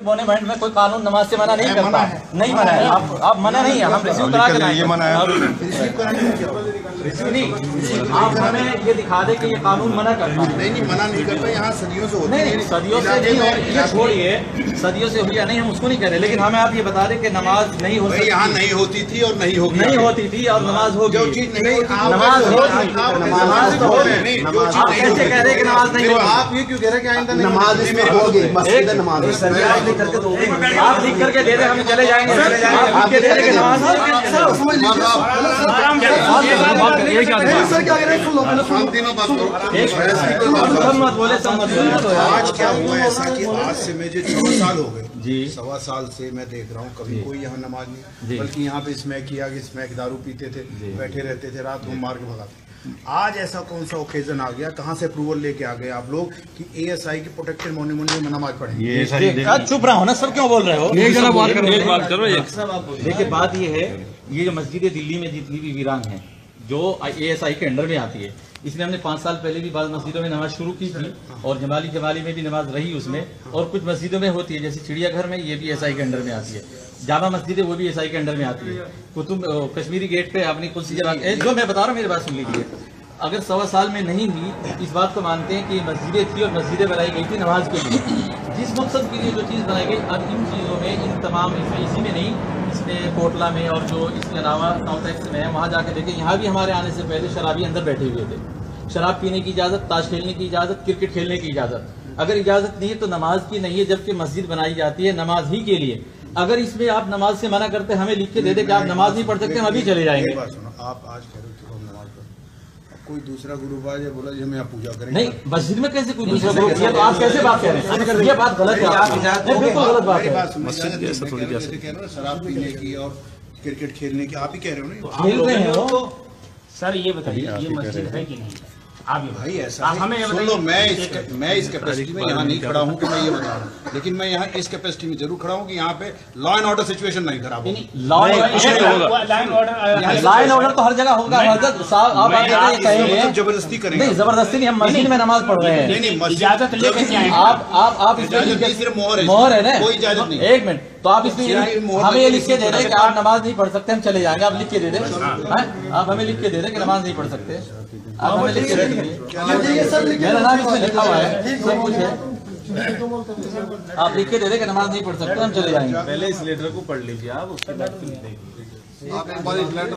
Monument में कोई कानून नमाज से मना नहीं करता है, नहीं मना है। आप मना नहीं है, हम रिसीव करा के ये मना है, रिसीव नहीं। आप हमें ये दिखा दे कि ये कानून मना करता है। नहीं मना नहीं करता, यहाँ सदियों से होता है। नहीं सदियों से नहीं हो, ये छोड़िए, सदियों से हुई या नहीं हम उसको नहीं कह रहे, लेकिन हमें आप ये बता दें कि नमाज नहीं हो सकती, यहाँ नहीं होती थी और नहीं होगी, नहीं होती थी और नमाज होगी। जो चीज नहीं होती नमाज होगी, आप कैसे कह रहे हैं कि नमाज नहीं होगी? आप ये क्यों कह रहे हैं कि आइंदा नमाज होगी, मस्जिद है नमाज। आप लिख करके दे दे, हम चले जाएंगे। आप लिख के दे दे कि नमाज मत बोले, आज क्या हुआ ऐसा कि आज से मुझे 6 साल हो गए जी, 1.25 साल से मैं देख रहा हूँ कभी कोई यहाँ नमाज नहीं, बल्कि यहाँ पे स्मैक किया कि स्मैक दारू पीते थे, बैठे रहते थे, रात को मार के भगाते। आज ऐसा कौन सा ओकेजन आ गया, कहाँ से अप्रूवल लेके आ गए आप लोग कि ASI की प्रोटेक्टेड मोन्यूमेंट में नमाज पढ़ेंगे? चुप रहो ना, सब क्यों बोल रहे हो? बात करो। देखिए बात ये है, ये जो मस्जिदें दिल्ली में जितनी भी वीरान हैं जो ASI के अंडर में आती है, इसमें हमने 5 साल पहले भी बाद मस्जिदों में नमाज शुरू की थी और जमाली में भी नमाज रही उसमें, और कुछ मस्जिदों में होती है, जैसे चिड़ियाघर में ये भी SI के अंडर में आती है, जामा मस्जिद है वो भी SI के अंडर में आती है, कुतुब कश्मीरी गेट पे अपनी कुछ जगह जो मैं बता रहा हूँ, मेरी बात सुन लीजिए। अगर 1.25 साल में नहीं हुई, इस बात को मानते हैं कि मस्जिदें थी और मस्जिदें बनाई गई थी नमाज के लिए, जिस मकसद के लिए जो चीज़ बनाई गई। अब इन चीज़ों में, इन तमाम इसी में नहीं, इसमें कोटला में और जो इसके अलावा साउथ एक्स में है, वहाँ जाके देखें, यहाँ भी हमारे आने से पहले शराबी अंदर बैठे हुए थे। शराब पीने की इजाज़त, ताश खेलने की इजाज़त, क्रिकेट खेलने की इजाज़त। अगर इजाज़त नहीं है तो नमाज की नहीं है, जबकि मस्जिद बनाई जाती है नमाज ही के लिए। अगर इसमें आप नमाज से मना करते, हमें लिख के दे दे कि आप नमाज नहीं पढ़ सकते, हम अभी चले जाएंगे। आप आज कह रहे हो नमाज पढ़ो, कोई दूसरा गुरु आज बोला जी हम यहाँ पूजा करेंगे, नहीं मस्जिद में कैसे कोई दूसरा गुरु किया, तो आप कैसे बात कह रहे हैं? ये बात गलत है, बिल्कुल गलत बात है। शराब पीने की और क्रिकेट खेलने की आप ही कह रहे हो ना, खेल रहे हैं वो। सर ये बताइए, ये मस्जिद है कि नहीं? आप भाई ऐसा हमें सुन लो, मैं इस कैपेसिटी में यहाँ नहीं खड़ा हूँ कि मैं ये बता रहा हूँ, लेकिन मैं यहाँ इस कैपेसिटी में जरूर खड़ा हूँ कि यहाँ पे लॉ एंड ऑर्डर सिचुएशन नहीं खराब होगी। लॉ एंड ऑर्डर तो हर जगह होगा। आप ये कहेंगे जबरदस्ती करेंगे? नहीं, जबरदस्ती नहीं, हम मस्जिद में नमाज पढ़ रहे हैं। नहीं, इजाजत लेकर आप सिर्फ मोहर है ना, कोई इजाजत नहीं। एक मिनट, तो आप इसमें हमें ये लिख के दे रहे हैं कि आप नमाज नहीं पढ़ सकते, हम चले जाएंगे। आप लिख के दे दें, आप हमें लिख के दे दें कि नमाज नहीं पढ़ सकते, आप हमें लिख के दे दीजिए। मेरा नाम इसमें लिखा हुआ है, सब कुछ है, आप लिख के दे दें कि नमाज नहीं पढ़ सकते, हम चले जाएंगे। पहले इस लेटर को पढ़ लीजिए आप, उसके बाद फिर देखिए। आप एक बार इस लेटर